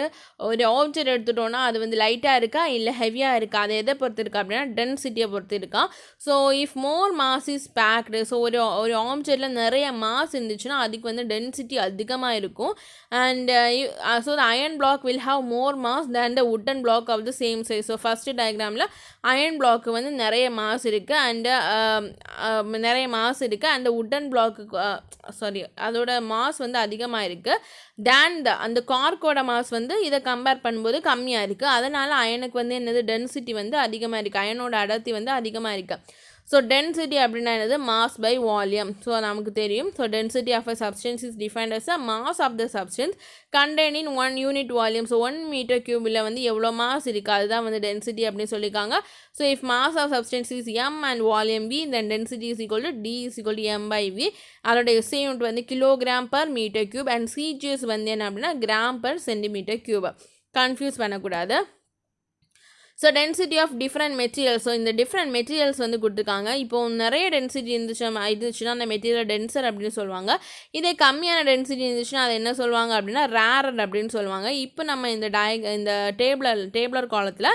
ஆப்ஜெக்ட் எடுத்துட்டோன்னா அது வந்து லைட்டாக இருக்கா இல்லை ஹெவியாக இருக்கா, அதை எதை பொறுத்து இருக்கா அப்படின்னா டென்சிட்டியை பொறுத்து இருக்கா. So if more mass is packed, so ஒரு ஆப்ஜெக்டில் நிறைய மாஸ் இருந்துச்சுன்னா அதுக்கு வந்து டென்சிட்டி அதிகமாக இருக்கும். And so the iron block will have more mass than the wooden block of the same size. So first டயக்ராமில் அயன் பிளாக்கு வந்து நிறைய மாஸ் இருக்குது அண்டு நிறைய மாஸ் இருக்குது. அந்த வுட்டன் பிளாக்கு அதோட மாஸ் வந்து அதிகமாக இருக்குது. தேன் அந்த கார்க்கோட மாஸ் வந்து இதை கம்பேர் பண்ணும்போது கம்மியாக இருக்குது. அதனால் அயனுக்கு வந்து என்னது, டென்சிட்டி வந்து அதிகமாக இருக்குது, அயனோட அடர்த்தி வந்து அதிகமாக இருக்குது. ஸோ டென்சிட்டி அப்படின்னா என்னது, மாஸ் பை வால்யூம். ஸோ நமக்கு தெரியும். So density of a substance is defined as a mass of the substance contain in 1 unit volume. So 1 metre கியூபில் வந்து எவ்வளோ மாஸ் இருக்குது அதுதான் வந்து டென்சிட்டி அப்படின்னு சொல்லியிருக்காங்க. So if mass of substance is m and volume v, then density is equal to d is equal to m by v. அதோட SI unit வந்து kilogram per metre cube and CGS வந்து என்ன அப்படின்னா gram per centimetre cube. Confuse பண்ணக்கூடாது. So density of different materials. So இந்த different materials வந்து கொடுத்துருக்காங்க. இப்போது நிறைய டென்சிட்டி இருந்துச்சுன்னா அந்த மெட்டீரியல் டென்சர் அப்படின்னு சொல்லுவாங்க. இதே கம்மியான டென்சிட்டி இருந்துச்சுன்னா அது என்ன சொல்லுவாங்க அப்படின்னா ரேரர் அப்படின்னு சொல்லுவாங்க. இப்போ நம்ம இந்த டேபிளர் காலத்தில்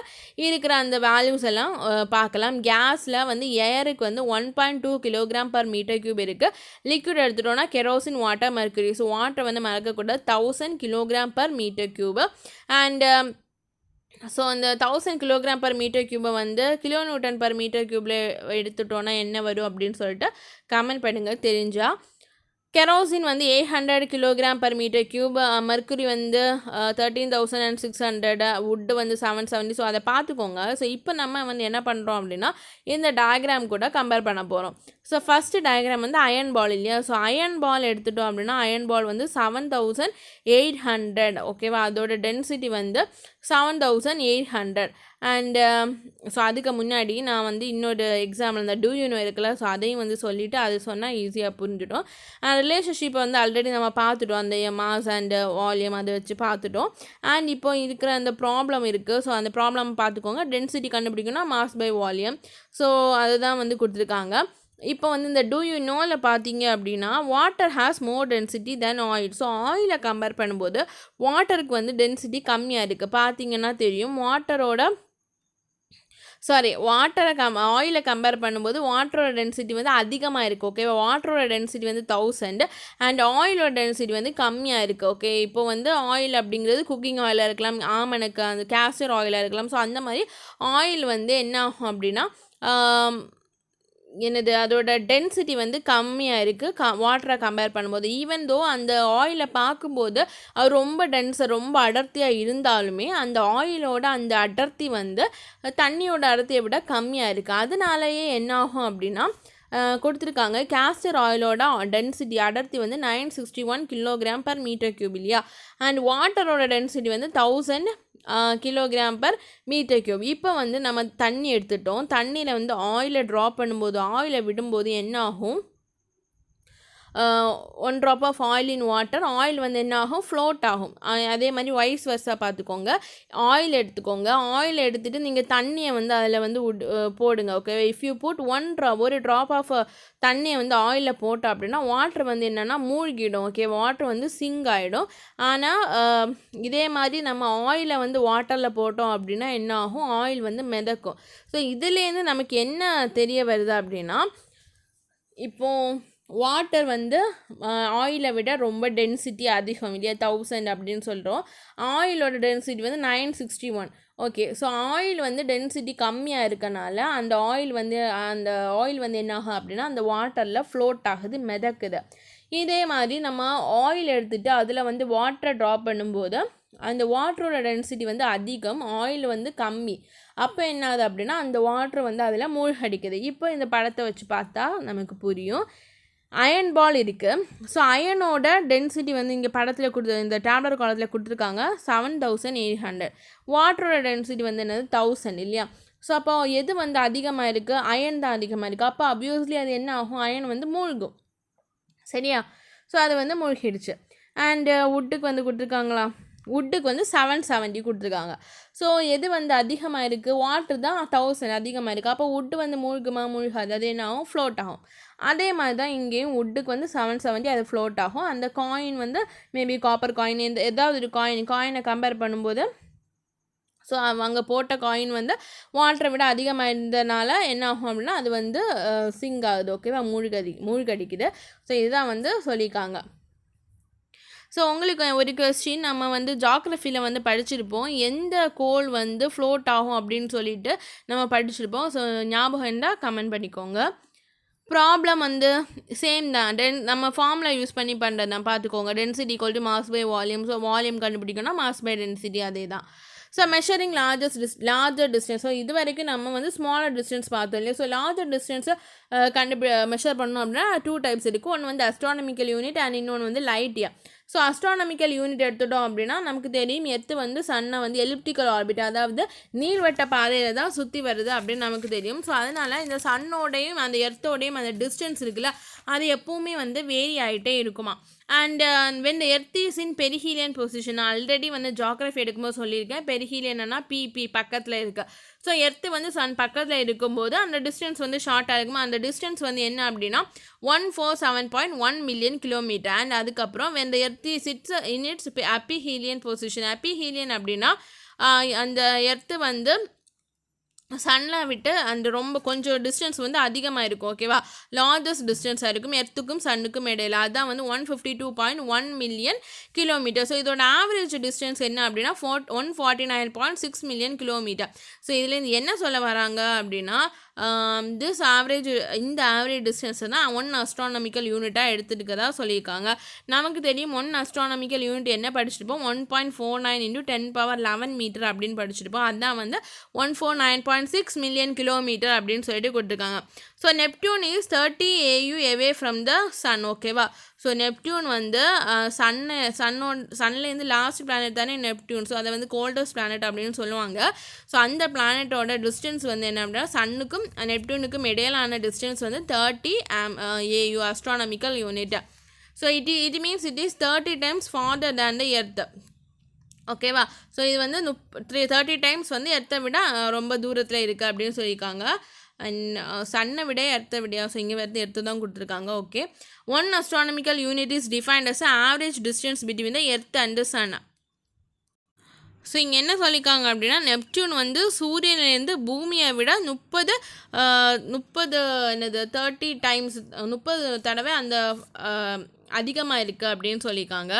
இருக்கிற அந்த வேல்யூஸ் எல்லாம் பார்க்கலாம். கேஸில் வந்து ஏருக்கு வந்து 1.2 கிலோகிராம் பர் மீட்டர் கியூப் இருக்குது. லிக்விட் எடுத்துட்டோன்னா kerosene, water, mercury. So water வந்து மறக்கக்கூடாது, 1000 kilogram per metre cube. And so அந்த 1000 கிலோகிராம் பர் மீட்டர் கியூபை வந்து கிலோ நியூட்டன் பர் மீட்டர் கியூப்பில் எடுத்துட்டோன்னா என்ன வரும் அப்படின்னு சொல்லிட்டு கமெண்ட் பண்ணுங்கள் தெரிஞ்சால். கெரோசின் வந்து 800 kilogram per metre cube, mercury வந்து 13,600, வுட்டு வந்து 770. ஸோ அதை பார்த்துக்கோங்க. ஸோ இப்போ நம்ம வந்து என்ன பண்ணுறோம் அப்படின்னா இந்த டயக்ராம் கூட கம்பேர் பண்ண போகிறோம். ஸோ ஃபஸ்ட்டு டயக்ராம் வந்து அயன் பால் இல்லையா? ஸோ அயன் பால் எடுத்துட்டோம் அப்படின்னா அயன் பால் வந்து 7800. ஓகேவா? அதோட டென்சிட்டி வந்து 7800. அண்டு ஸோ அதுக்கு முன்னாடி நான் வந்து இன்னொரு எக்ஸாம்பிள் இந்த டூ யூ நோ இருக்குல்ல, ஸோ அதையும் வந்து சொல்லிவிட்டு அது சொன்னால் ஈஸியாக புரிஞ்சிடும். ரிலேஷன்ஷிப்பை வந்து ஆல்ரெடி நம்ம பார்த்துட்டோம், அந்த மாஸ் அண்டு வால்யூம் அதை வச்சு பார்த்துட்டோம். அண்ட் இப்போ இருக்கிற அந்த ப்ராப்ளம் இருக்குது, ஸோ அந்த ப்ராப்ளம் பார்த்துக்கோங்க. டென்சிட்டி கண்டுபிடிக்கணும்னா மாஸ் பை வால்யூம், ஸோ அதுதான் வந்து கொடுத்துருக்காங்க. இப்போ வந்து இந்த டூ யூ நோவில் பார்த்தீங்க அப்படின்னா water has more density then oil. So ஆயிலை கம்பேர் பண்ணும்போது வாட்டருக்கு வந்து டென்சிட்டி கம்மியாக இருக்குது. பார்த்தீங்கன்னா தெரியும், ஆயிலை கம்பேர் பண்ணும்போது வாட்டரோட டென்சிட்டி வந்து அதிகமாக இருக்குது. ஓகே, வாட்டரோட டென்சிட்டி வந்து 1000 அண்ட் ஆயிலோட டென்சிட்டி வந்து கம்மியாக இருக்குது. ஓகே, இப்போ வந்து ஆயில் அப்படிங்கிறது குக்கிங் ஆயிலாக இருக்கலாம், ஆமணக்கு அந்த கேஸ்டர் ஆயிலாக இருக்கலாம். ஸோ அந்த மாதிரி ஆயில் வந்து என்ன ஆகும் அப்படின்னா அதோட டென்சிட்டி வந்து கம்மியாக இருக்குது வாட்டரை கம்பேர் பண்ணும்போது. ஈவன் தோ அந்த ஆயிலை பார்க்கும்போது அது ரொம்ப டென்ஸாக ரொம்ப அடர்த்தியாக இருந்தாலுமே அந்த ஆயிலோட அந்த அடர்த்தி வந்து தண்ணியோட அடர்த்தியை விட கம்மியாக இருக்குது. அதனாலேயே என்ன ஆகும் அப்படின்னா கொடுத்துருக்காங்க, கேஸ்டர் ஆயிலோட டென்சிட்டி அடர்த்தி வந்து 961 கிலோகிராம் பர் மீட்டர் கியூப் இல்லையா, அண்ட் வாட்டரோட டென்சிட்டி வந்து 1000 கிலோகிராம் பர் மீட்டர் கியூப். இப்போ வந்து நம்ம தண்ணி எடுத்துட்டோம், தண்ணியில் வந்து ஆயிலை ட்ராப் பண்ணும்போது ஆயிலை விடும்போது என்ன ஆகும், 1 drop of oil in water, oil வந்து என்ன ஆகும், ஃப்ளோட் ஆகும். அதே மாதிரி வைஸ் வர்ஸாக பார்த்துக்கோங்க. ஆயில் எடுத்துக்கோங்க, ஆயில் எடுத்துகிட்டு நீங்கள் தண்ணியை வந்து அதில் வந்து போடுங்க. ஓகே, இஃப் யூ புட் ஒரு ட்ராப் ஆஃப் தண்ணியை வந்து ஆயிலில் போட்டோம் அப்படின்னா வாட்டர் வந்து என்னென்னா மூழ்கிடும். ஓகே, வாட்டர் வந்து சிங்க் ஆகிடும். ஆனால் இதே மாதிரி நம்ம ஆயிலை வந்து வாட்டரில் போட்டோம் அப்படின்னா என்ன ஆகும், ஆயில் வந்து மிதக்கும். ஸோ இதுலேருந்து நமக்கு என்ன தெரிய வருது அப்படின்னா, இப்போது வாட்டர் வந்து ஆயிலை விட ரொம்ப டென்சிட்டி அதிகம் இல்லையா, 1000 அப்படின்னு சொல்கிறோம். ஆயிலோட டென்சிட்டி வந்து 961. ஓகே, ஸோ ஆயில் வந்து டென்சிட்டி கம்மியாக இருக்கனால அந்த ஆயில் வந்து என்ன ஆகும் அப்படின்னா அந்த வாட்டரில் ஃப்ளோட் ஆகுது, மிதக்குது. இதே மாதிரி நம்ம ஆயில் எடுத்துகிட்டு அதில் வந்து வாட்டரை ட்ராப் பண்ணும்போது அந்த வாட்டரோட டென்சிட்டி வந்து அதிகம், ஆயில் வந்து கம்மி. அப்போ என்ன ஆகுது அப்படின்னா அந்த வாட்டர் வந்து அதில் மூழ்கடிக்குது. இப்போ இந்த படத்தை வச்சு பார்த்தா நமக்கு புரியும். அயன் பால் இருக்குது. ஸோ அயனோட டென்சிட்டி வந்து இங்கே படத்தில் இந்த டேப்லெட் காலத்தில் கொடுத்துருக்காங்க 7800. வாட்டரோட டென்சிட்டி வந்து என்னது 1000 இல்லையா. ஸோ அப்போ எது வந்து அதிகமாக இருக்குது, அயன் தான் அதிகமாக இருக்குது. அப்போ அப்வியஸ்லி அது என்ன ஆகும், அயன் வந்து மூழ்கும் சரியா. ஸோ அது வந்து மூழ்கிடுச்சு. அண்டு வுட்டுக்கு வந்து கொடுத்துருக்காங்களா, வுட்டுக்கு வந்து 770 கொடுத்துருக்காங்க. ஸோ எது வந்து அதிகமாக இருக்குது, வாட்டர் தான் 1000 அதிகமாக இருக்குது. அப்போ வுட்டு வந்து மூழ்காது, அது என்ன ஆகும், ஃப்ளோட் ஆகும். அதே மாதிரி தான் இங்கேயும் வுட்டுக்கு வந்து 770 அது ஃப்ளோட் ஆகும். அந்த காயின் வந்து மேபி காப்பர் காயின், ஏதாவது ஒரு காயினை கம்பேர் பண்ணும்போது ஸோ அங்கே போட்ட காயின் வந்து வாட்டரை விட அதிகமாக இருந்தனால என்ன ஆகும் அப்படின்னா அது வந்து சிங்க் ஆகுது. ஓகேவா, மூழ்கடிக்குது. ஸோ இதுதான் வந்து சொல்லியிருக்காங்க. ஸோ உங்களுக்கு ஒரு கொஸ்டின் நம்ம வந்து ஜாக்ரஃபியில் வந்து படிச்சிருப்போம், எந்த கோள் வந்து ஃப்ளோட் ஆகும் அப்படின்னு சொல்லிட்டு நம்ம படிச்சிருப்போம். ஸோ ஞாபகம் இருந்தால் கமெண்ட் பண்ணிக்கோங்க. ப்ராப்ளம் வந்து சேம் தான், நம்ம ஃபார்முலா யூஸ் பண்ணி பண்ணுறது தான் பார்த்துக்கோங்க. Density equal to mass by volume. So volume கண்டுபிடிக்கணும்னா மாஸ் பை டென்சிட்டி, அதே தான். So measuring larger distance. So இது வரைக்கும் நம்ம வந்து ஸ்மாலர் டிஸ்டன்ஸ் பார்த்தோம் இல்லையா. ஸோ லார்ஜர் டிஸ்டன்ஸை மெஷர் பண்ணோம் அப்படின்னா 2 டைப்ஸ் இருக்குது. ஒன்று வந்து அஸ்ட்ரானமிக்கல் யூனிட் அண்ட் இன்னொன்று வந்து light year. So astronomical unit எடுத்துட்டோம் அப்படின்னா நமக்கு தெரியும் எர்த்து வந்து சன்னை வந்து எலிப்டிக்கல் ஆர்பிட், அதாவது நீள்வட்ட பாதையில் தான் சுற்றி வருது அப்படின்னு நமக்கு தெரியும். ஸோ அதனால் இந்த சன்னோடையும் அந்த எர்த்தோடையும் அந்த டிஸ்டன்ஸ் இருக்குல்ல அது எப்போவுமே வந்து வேரி ஆகிட்டே இருக்குமா. And when the earth is in perihelion position, already வந்து ஜாக்ரஃபி எடுக்கும்போது சொல்லியிருக்கேன், பெரிஹீலியன்னா பிபி பக்கத்தில் இருக்குது. ஸோ எர்த்து வந்து சன் பக்கத்தில் இருக்கும்போது அந்த டிஸ்டன்ஸ் வந்து ஷார்ட்டாக இருக்குமா. அந்த டிஸ்டன்ஸ் வந்து என்ன அப்படின்னா 147.1 மில்லியன் கிலோமீட்டர். அண்ட் அதுக்கப்புறம் when the earth sits in its aphelion position, aphelion அப்படின்னா அந்த எர்த்து வந்து சன்னில் விட்டு அந்த ரொம்ப கொஞ்சம் டிஸ்டன்ஸ் வந்து அதிகமாக இருக்கும். ஓகேவா, லார்ஜஸ்ட் டிஸ்டன்ஸாக இருக்கும் எர்த்துக்கும் சன்னுக்கும் இடையில. அதுதான் வந்து 152.1 மில்லியன் கிலோமீட்டர். ஸோ இதோட ஆவரேஜ் டிஸ்டன்ஸ் என்ன அப்படின்னா 149.6 மில்லியன் கிலோமீட்டர். ஸோ இதுலேருந்து என்ன சொல்ல வராங்க அப்படின்னா இந்த ஆவரேஜ் டிஸ்டன்ஸை தான் 1 அஸ்ட்ரானமிக்கல் யூனிட்டாக எடுத்துகிட்டுக்கதா சொல்லியிருக்காங்க. நமக்கு தெரியும் 1 அஸ்ட்ரானமிக்கல் யூனிட் என்ன படிச்சிருப்போம், 1.49 × 10^11 மீட்டர் அப்படின்னு படிச்சிருப்போம். அதுதான் வந்து 149.6 49.6 மில்லியன் கிலோமீட்டர் அப்படின்னு சொல்லிட்டு கொடுத்துருக்காங்க. So Neptune is 30 AU away from the sun. ஓகேவா? ஸோ நெப்டியூன் வந்து சன்லேருந்து லாஸ்ட் பிளானட் தானே நெப்டியூன். ஸோ அதை வந்து கோல்டஸ்ட் பிளானட் அப்படின்னு சொல்லுவாங்க. ஸோ அந்த பிளானட்டோட டிஸ்டன்ஸ் வந்து என்ன அப்படின்னா சன்னுக்கும் நெப்டியூனுக்கும் இடையிலான டிஸ்டன்ஸ் வந்து 30 AU astronomical unit. So it means it is 30 times farther than the earth. ஓகேவா? ஸோ இது வந்து 30 டைம்ஸ் வந்து எர்த்தை விட ரொம்ப தூரத்தில் இருக்குது அப்படின்னு சொல்லியிருக்காங்க. அண்ட் சன்னை விட எர்த்தை விட, ஸோ இங்கே வந்து எர்த்து தான் கொடுத்துருக்காங்க. Okay, 1 astronomical unit is defined as average distance between the earth and sun. So இங்கே என்ன சொல்லியிருக்காங்க அப்படின்னா நெப்டியூன் வந்து சூரியனிலேருந்து பூமியை விட 30 டைம்ஸ் 30 தடவை அந்த அதிகமாக இருக்குது அப்படின்னு சொல்லியிருக்காங்க.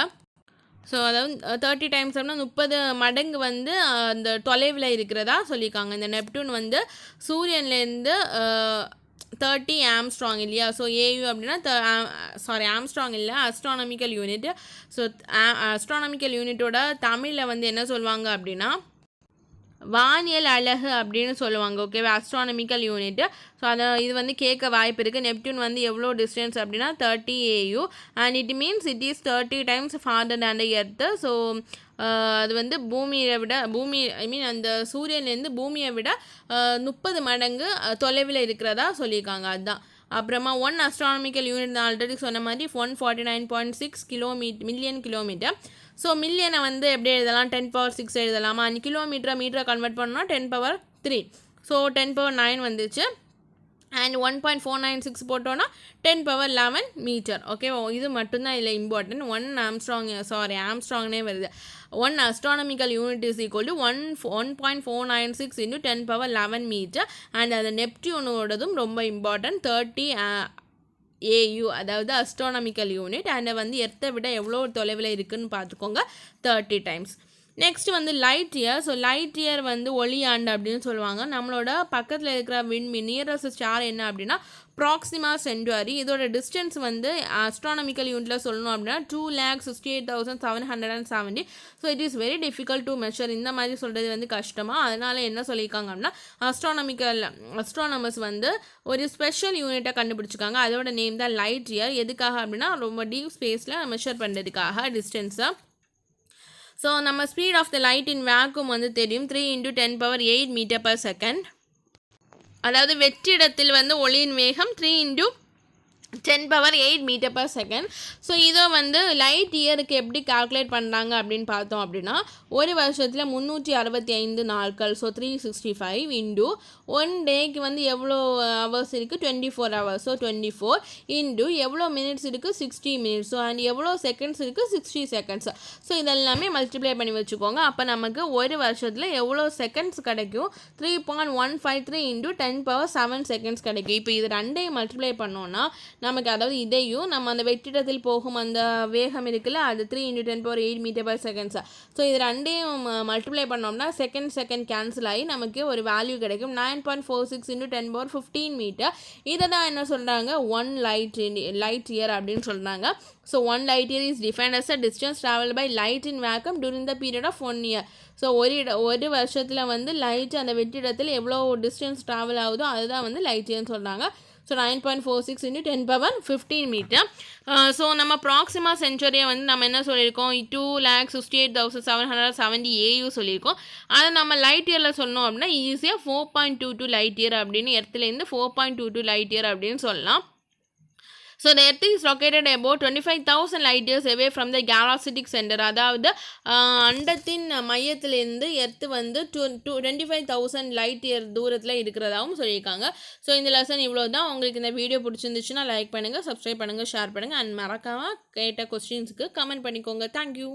ஸோ அதாவது 30 டைம்ஸ் அப்படின்னா 30 மடங்கு வந்து அந்த தொலைவில் இருக்கிறதா சொல்லியிருக்காங்க. இந்த நெப்டியூன் வந்து சூரியன்லேருந்து 30 ஆம்ஸ்ட்ராங் இல்லையா? ஸோ ஏயு அப்படின்னா ஆம்ஸ்ட்ராங் இல்லை, அஸ்ட்ரானமிக்கல் யூனிட். ஸோ அஸ்ட்ரானமிக்கல் யூனிட்டோட தமிழில் வந்து என்ன சொல்லுவாங்க அப்படின்னா வானியல் அலகு அப்படின்னு சொல்லுவாங்க. ஓகேவா? Astronomical unit. ஸோ இது வந்து கேட்க வாய்ப்பு இருக்குது. நெப்டியூன் வந்து எவ்வளோ டிஸ்டன்ஸ் அப்படின்னா 30 AU and it means it is 30 times further than the earth. So அது வந்து அந்த சூரியன்லேருந்து பூமியை விட 30 மடங்கு தொலைவில் இருக்கிறதா சொல்லியிருக்காங்க. அதுதான். அப்புறமா 1 அஸ்ட்ரானமிக்கல் யூனிட் நான் ஆல்ரெடி சொன்ன மாதிரி 149.6 மில்லியன் கிலோமீட்டர். ஸோ மில்லியனை வந்து எப்படி எழுதலாம்? 10⁻6 எழுதலாமா? மீட்டரை கன்வெர்ட் பண்ணால் 10⁻3. ஸோ 10⁻9 வந்துச்சு. அண்ட் 1.496 போட்டோன்னா 10⁻11 மீட்டர். ஓகே, இது மட்டும்தான் இதில் இம்பார்ட்டன்ட். ஆம்ஸ்ட்ராங்னே வருது. 1 astronomical unit is equal to 1.496 into 10⁻11 metre. And அது நெப்டியூனோடதும் ரொம்ப இம்பார்ட்டன்ட், 30 AU அதாவது அஸ்ட்ரானமிக்கல் யூனிட். அண்ட் வந்து எர்த்தை விட எவ்வளோ தொலைவில் இருக்குதுன்னு பார்த்துக்கோங்க, 30 டைம்ஸ். நெக்ஸ்ட் வந்து light year. So light year வந்து ஒளியாண்டு அப்படின்னு சொல்லுவாங்க. நம்மளோட பக்கத்தில் இருக்கிற நியரஸ்ட் ஸ்டார் என்ன அப்படின்னா ப்ராக்சிமா சென்டுவரி. இதோட டிஸ்டன்ஸ் வந்து அஸ்ட்ரானமிக்கல் யூனிட்டில் சொல்லணும் அப்படின்னா 2,68,770. So it is very difficult to measure. இந்த மாதிரி சொல்கிறது வந்து கஷ்டமாக. அதனால் என்ன சொல்லியிருக்காங்க அப்படின்னா அஸ்ட்ரானமர்ஸ் வந்து ஒரு ஸ்பெஷல் யூனிட்டை கண்டுபிடிச்சிருக்காங்க. அதோட நேம் தான் லைட் இயர். எதுக்காக அப்படின்னா ரொம்ப டீப் ஸ்பேஸில் மெஷர் பண்ணுறதுக்காக டிஸ்டன்ஸை. ஸோ நம்ம speed of the light in vacuum வந்து தெரியும், 3 × 10⁻8 மீட்டர் பர் செகண்ட். அதாவது வெற்றிடத்தில் வந்து ஒளியின் வேகம் 3 × 10⁻8 மீட்டர் பர் செகண்ட். ஸோ இதை வந்து லைட் இயருக்கு எப்படி கால்குலேட் பண்ணுறாங்க அப்படின்னு பார்த்தோம் அப்படின்னா ஒரு வருஷத்தில் 365 நாட்கள். ஸோ 365 இன்டு 1 டேக்கு வந்து எவ்வளோ ஹவர்ஸ் இருக்குது? 24 ஹவர்ஸ். ஸோ 24 இன்டு எவ்வளோ மினிட்ஸ் இருக்குது? 60 மினிட்ஸ். ஸோ அண்ட் எவ்வளோ செகண்ட்ஸ் இருக்குது? 60 செகண்ட்ஸ். ஸோ இதெல்லாமே மல்டிப்ளை பண்ணி வச்சுக்கோங்க. அப்போ நமக்கு ஒரு வருஷத்தில் எவ்வளோ செகண்ட்ஸ் கிடைக்கும்? 3.153 இன்டு 10⁻7 செகண்ட்ஸ் கிடைக்கும். இப்போ இது ரெண்டையும் மல்டிப்ளை பண்ணோன்னா நமக்கு, அதாவது இதையும் நம்ம அந்த வெற்றிடத்தில் போகும் அந்த வேகம் இருக்குல்ல, அது 3 × 10⁻8 மீட்டர் பர் செகண்ட்ஸ். ஸோ இது ரெண்டையும் மல்டிப்ளை பண்ணோம்னா செகண்ட் கேன்சல் ஆகி நமக்கு ஒரு வேல்யூ கிடைக்கும், 9.46 × 10⁻15 மீட்டர். இதை தான் என்ன சொல்கிறாங்க? 1 லைட் இயர் அப்படின்னு சொல்கிறாங்க. So 1 light year is defined as a distance traveled by light in vacuum during the period of 1 year. So ஒரு வருஷத்தில் வந்து லைட் அந்த வெற்றிடத்தில் எவ்வளோ டிஸ்டன்ஸ் ட்ராவல் ஆகுதோ அதுதான் வந்து லைட் இயர்னு சொல்கிறாங்க. So 9.46 × 10⁻15 metre. ஸோ நம்ம ப்ராக்சிமா சென்ச்சுரியை வந்து நம்ம என்ன சொல்லியிருக்கோம்? 2,68,770 AU சொல்லியிருக்கோம். அதை நம்ம லைட் இயரில் சொன்னோம் அப்படின்னா ஈஸியாக 4.22 லைட் இயர் அப்படின்னு, எர்த்துலேருந்து 4.22 லைட் இயர் அப்படின்னு சொல்லலாம். So the Earth is located about 25,000 light years away from the galactic center. அதாவது அண்டத்தின் மையத்திலிருந்து எர்த் வந்து 25,000 லைட் இயர் தூரத்தில் இருக்கிறதாகவும் சொல்லியிருக்காங்க. ஸோ இந்த லெசன் இவ்வளோ தான். உங்களுக்கு இந்த வீடியோ பிடிச்சிருந்துச்சுன்னா லைக் பண்ணுங்கள், சப்ஸ்கிரைப் பண்ணுங்கள், ஷேர் பண்ணுங்கள். அண்ட் மறக்காமல் கேட்ட கொஸ்டின்ஸுக்கு கமெண்ட் பண்ணிக்கோங்க. தேங்க்யூ.